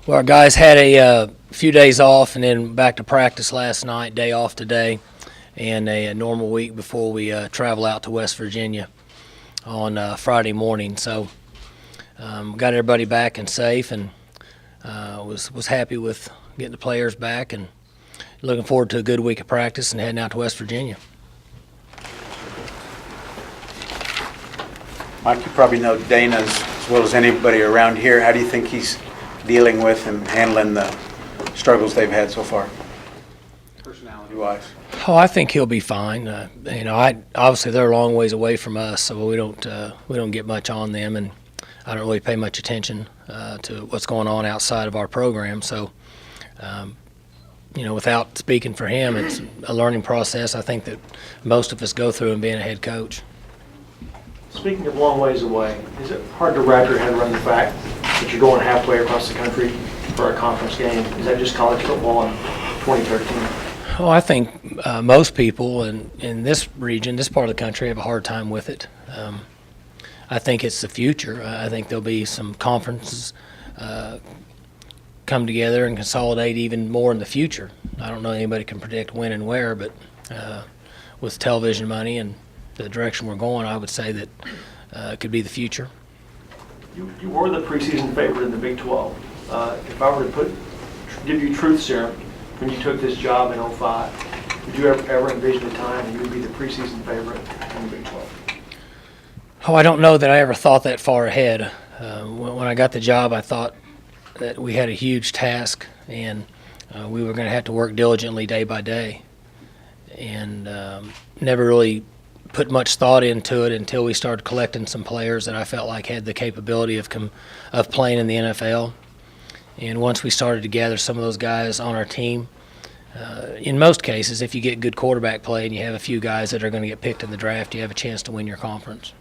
Well, our guys had a few days off and then back to practice last night, day off today, and a normal week before we travel out to West Virginia on Friday morning. So got everybody back and safe, and was happy with getting the players back and looking forward to a good week of practice and heading out to West Virginia. Mike, you probably know Dana as well as anybody around here. How do you think he's dealing with and handling the struggles they've had so far, personality-wise? Oh, I think he'll be fine. Obviously they're a long ways away from us, so we don't get much on them, and I don't really pay much attention to what's going on outside of our program. So, without speaking for him, it's a learning process I think that most of us go through in being a head coach. Speaking of long ways away, is it hard to wrap your head around the fact that you're going halfway across the country for a conference game? Is that just college football in 2013? Oh, I think most people in this region, this part of the country, have a hard time with it. I think it's the future. I think there'll be some conferences come together and consolidate even more in the future. I don't know anybody can predict when and where, but with television money and the direction we're going, I would say that it could be the future. You were the preseason favorite in the Big 12. If I were to give you truth serum when you took this job in 2005, would you ever envision a time when you would be the preseason favorite in the Big 12? Oh, I don't know that I ever thought that far ahead. When I got the job, I thought that we had a huge task, and we were going to have to work diligently day by day, and never really put much thought into it until we started collecting some players that I felt like had the capability of playing in the NFL. And once we started to gather some of those guys on our team, in most cases, if you get good quarterback play and you have a few guys that are going to get picked in the draft, you have a chance to win your conference.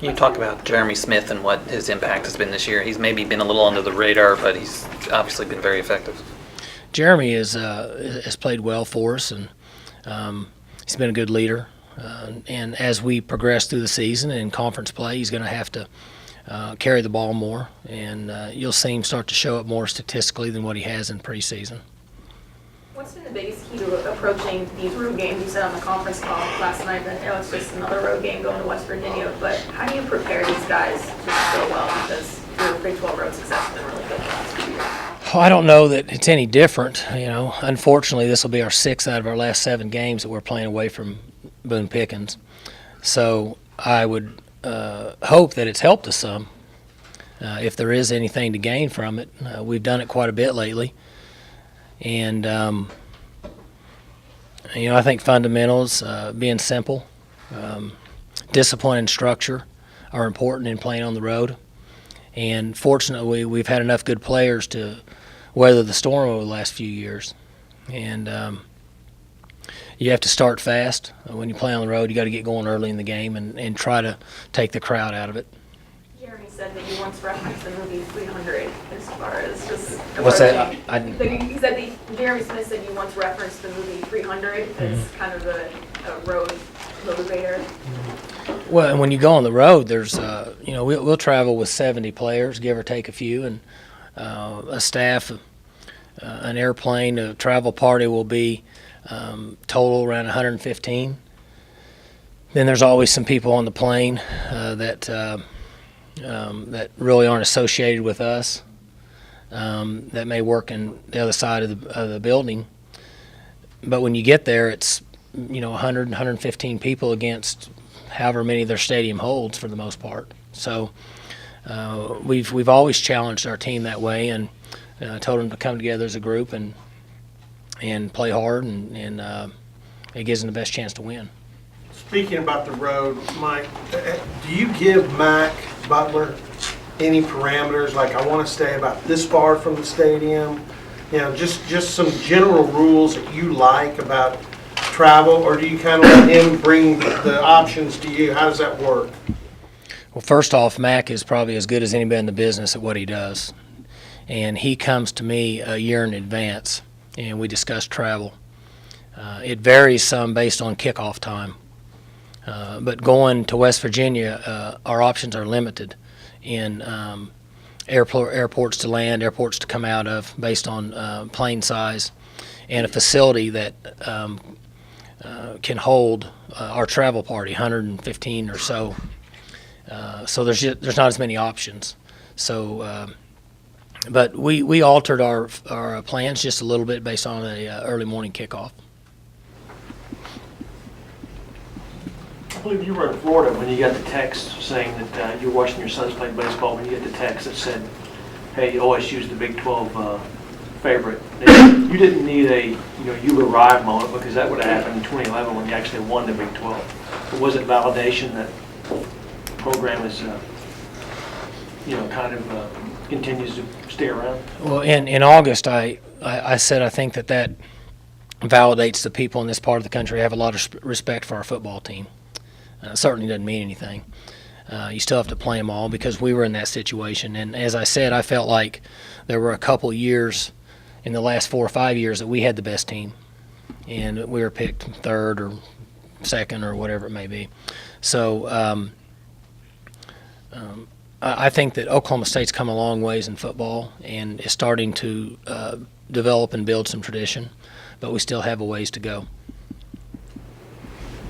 You talk about Jeremy Smith and what his impact has been this year. He's maybe been a little under the radar, but he's obviously been very effective. Jeremy has played well for us, and he's been a good leader. And as we progress through the season and in conference play, he's going to have to carry the ball more, and you'll see him start to show up more statistically than what he has in preseason. What's been the biggest key to approaching these road games? You said on the conference call last night that it's just another road game going to West Virginia, but how do you prepare these guys to go well, because your Big 12 road success has been really good the last few years? Oh, I don't know that it's any different. Unfortunately, this will be our 6th out of our last 7 games that we're playing away from Boone Pickens. So I would hope that it's helped us some. If there is anything to gain from it, we've done it quite a bit lately. And, I think fundamentals, being simple, discipline and structure are important in playing on the road. And fortunately, we've had enough good players to weather the storm over the last few years. And you have to start fast. When you play on the road, you got to get going early in the game and try to take the crowd out of it. Jeremy said that you once referenced the movie 300 as far as just What's that? He said Jeremy Smith said you once referenced the movie 300 as kind of a road motivator. Well, and when you go on the road, there's, we'll travel with 70 players, give or take a few, and a staff, an airplane, a travel party will be total around 115. Then there's always some people on the plane that really aren't associated with us, that may work in the other side of the building. But when you get there, it's 100, 115 people against however many their stadium holds for the most part. So we've always challenged our team that way, and told them to come together as a group and play hard, and it gives them the best chance to win. Speaking about the road, Mike, do you give Mac Butler any parameters, like I want to stay about this far from the stadium? Just some general rules that you like about travel, or do you kind of let him bring the options to you? How does that work? Well, first off, Mac is probably as good as anybody in the business at what he does. And he comes to me a year in advance, and we discuss travel. It varies some based on kickoff time. But going to West Virginia, our options are limited. in airports to land, airports to come out of, based on plane size, and a facility that can hold our travel party, 115 or so. So there's not as many options. So, but we altered our plans just a little bit based on a early morning kickoff. I believe you were in Florida when you got the text saying that you were watching your sons play baseball, when you get the text that said, hey, OSU's the Big 12 favorite. You didn't need a, you arrived moment, because that would have happened in 2011 when you actually won the Big 12. But was it validation that the program is, kind of continues to stay around? Well, in August, I said I think that validates the people in this part of the country have a lot of respect for our football team. Certainly doesn't mean anything. You still have to play them all, because we were in that situation. And as I said, I felt like there were a couple years in the last 4 or 5 years that we had the best team, and we were picked third or second or whatever it may be. So I think that Oklahoma State's come a long ways in football and is starting to develop and build some tradition, but we still have a ways to go.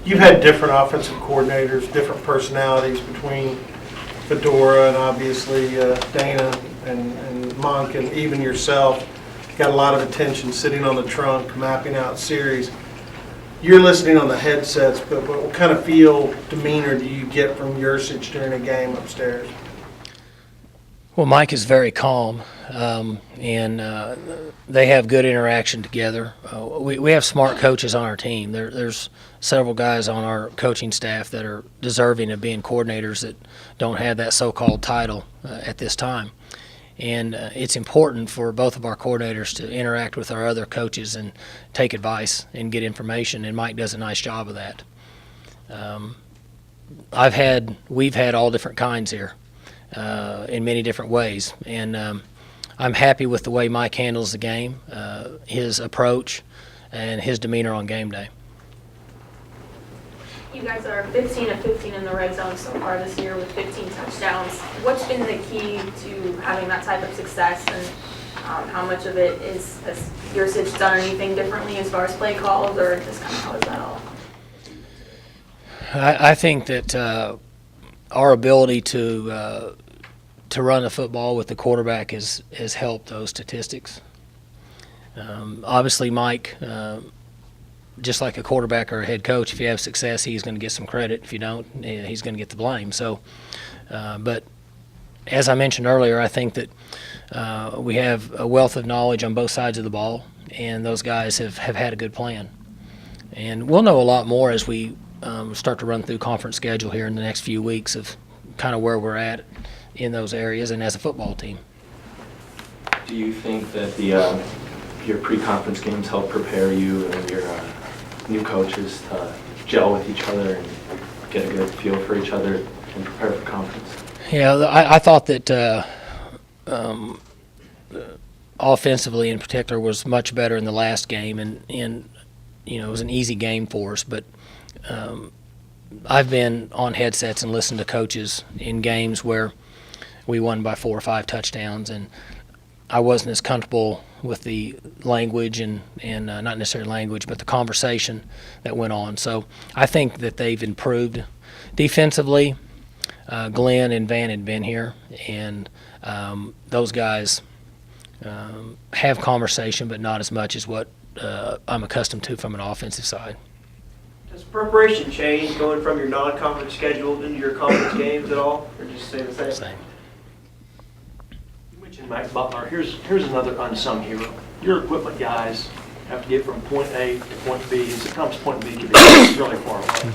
You've had different offensive coordinators, different personalities between Fedora and obviously Dana and Monk, and even yourself. Got a lot of attention sitting on the trunk, mapping out series. You're listening on the headsets, but what kind of demeanor do you get from Yurcich during a game upstairs? Well, Mike is very calm, and they have good interaction together. We have smart coaches on our team. There's several guys on our coaching staff that are deserving of being coordinators that don't have that so-called title at this time. And it's important for both of our coordinators to interact with our other coaches and take advice and get information, and Mike does a nice job of that. We've had all different kinds here in many different ways, and I'm happy with the way Mike handles the game, his approach, and his demeanor on game day. You guys are 15 of 15 in the red zone so far this year with 15 touchdowns. What's been the key to having that type of success, and how much of it has Yurcich done anything differently as far as play calls, or just kind of how is that all? I think that our ability to run the football with the quarterback has helped those statistics. Obviously, Mike, just like a quarterback or a head coach, if you have success, he's going to get some credit. If you don't, he's going to get the blame. So, but as I mentioned earlier, I think that we have a wealth of knowledge on both sides of the ball, and those guys have had a good plan. And we'll know a lot more as we start to run through conference schedule here in the next few weeks of kind of where we're at in those areas and as a football team. Do you think that your pre-conference games help prepare you and your new coaches to gel with each other and get a good feel for each other and prepare for conference? Yeah, I thought that offensively in particular was much better in the last game, and it was an easy game for us. But I've been on headsets and listened to coaches in games where we won by 4 or 5 touchdowns, and I wasn't as comfortable with the language and not necessarily language, but the conversation that went on. So I think that they've improved defensively. Glenn and Van had been here, and those guys have conversation, but not as much as what I'm accustomed to from an offensive side. Does preparation change going from your non-conference schedule into your conference games at all, or just stay the same? Same. You mentioned Matt Butler. Here's another unsung hero. Your equipment guys have to get from point A to point B, and sometimes point B can be really far away.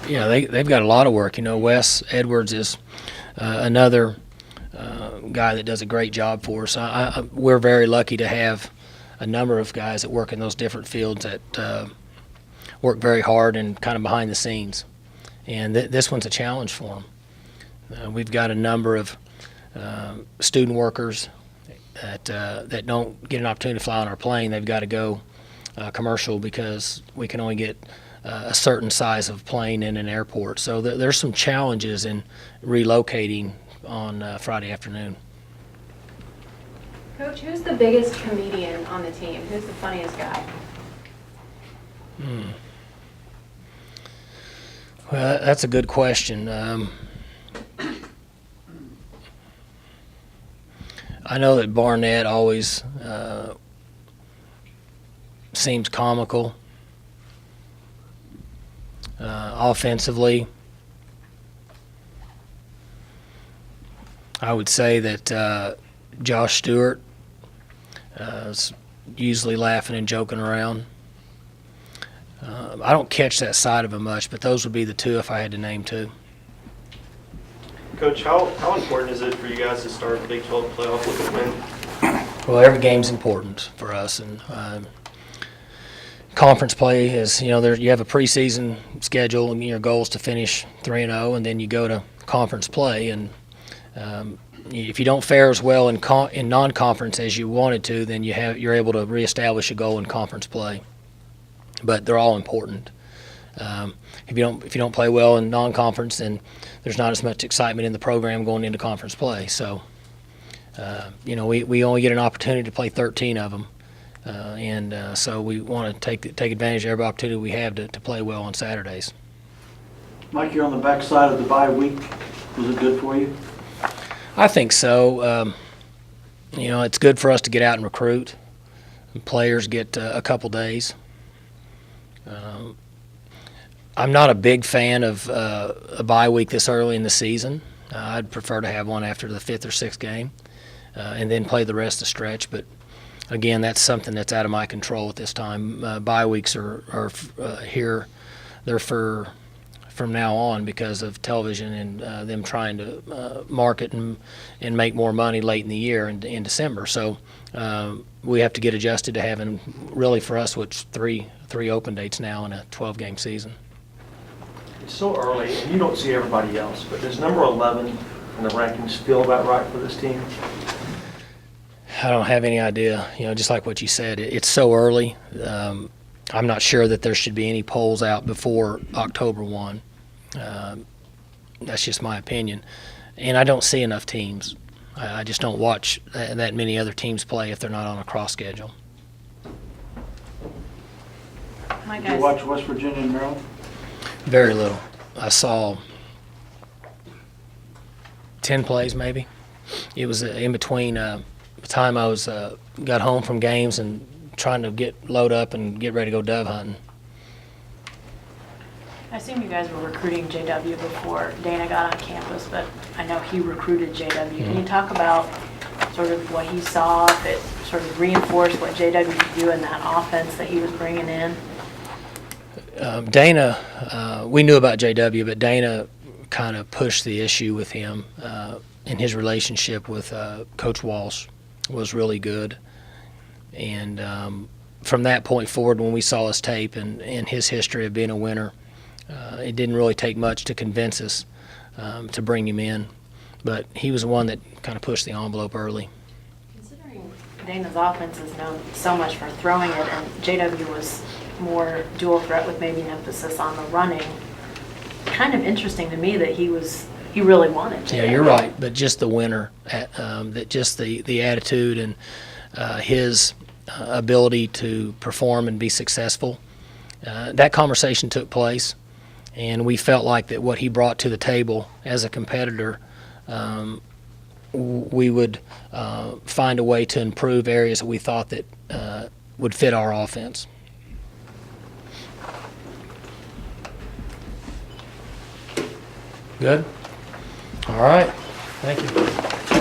Yeah, they've got a lot of work. Wes Edwards is another guy that does a great job for us. We're very lucky to have a number of guys that work in those different fields that work very hard and kind of behind the scenes. And this one's a challenge for them. We've got a number of student workers that don't get an opportunity to fly on our plane. They've got to go commercial because we can only get a certain size of plane in an airport. So there's some challenges in relocating on Friday afternoon. Coach, who's the biggest comedian on the team? Who's the funniest guy? Well, that's a good question. I know that Barnett always seems comical. Offensively, I would say that Josh Stewart is usually laughing and joking around. I don't catch that side of him much, but those would be the two if I had to name two. Coach, how important is it for you guys to start the Big 12 playoff with a win? Well, every game's important for us, and conference play is, you have a preseason schedule, and your goal is to finish 3-0, and then you go to conference play, and if you don't fare as well in non-conference as you wanted to, then you're able to reestablish a goal in conference play. But they're all important. If you don't play well in non-conference, then there's not as much excitement in the program going into conference play. So, we only get an opportunity to play 13 of them, and so we want to take advantage of every opportunity we have to play well on Saturdays. Mike, you're on the backside of the bye week. Was it good for you? I think so. It's good for us to get out and recruit. And players get a couple days. I'm not a big fan of a bye week this early in the season. I'd prefer to have one after the 5th or 6th game and then play the rest of the stretch. But, again, that's something that's out of my control at this time. Bye weeks are here. They're from now on because of television and them trying to market and make more money late in the year in December. So we have to get adjusted to having, really for us, three open dates now in a 12-game season. It's so early, and you don't see everybody else, but does number 11 in the rankings feel about right for this team? I don't have any idea. Just like what you said, it's so early. I'm not sure that there should be any polls out before October 1. That's just my opinion. And I don't see enough teams. I just don't watch that many other teams play if they're not on a cross schedule. Did you watch West Virginia and Maryland? Very little. I saw 10 plays maybe. It was in between the time I was got home from games and trying to load up and get ready to go dove hunting. I assume you guys were recruiting JW before Dana got on campus, but I know he recruited JW. Can you talk about sort of what he saw, if it sort of reinforced what JW could do in that offense that he was bringing in? Dana, we knew about JW, but Dana kind of pushed the issue with him, and his relationship with Coach Walsh was really good. And from that point forward, when we saw his tape and his history of being a winner, it didn't really take much to convince us to bring him in. But he was the one that kind of pushed the envelope early. Considering Dana's offense is known so much for throwing it, and JW was more dual threat with maybe an emphasis on the running, kind of interesting to me that he really wanted to. Yeah, you're right. But just the winner, that just the attitude and his ability to perform and be successful, that conversation took place, and we felt like that what he brought to the table as a competitor, we would find a way to improve areas that we thought that would fit our offense. Good? All right. Thank you.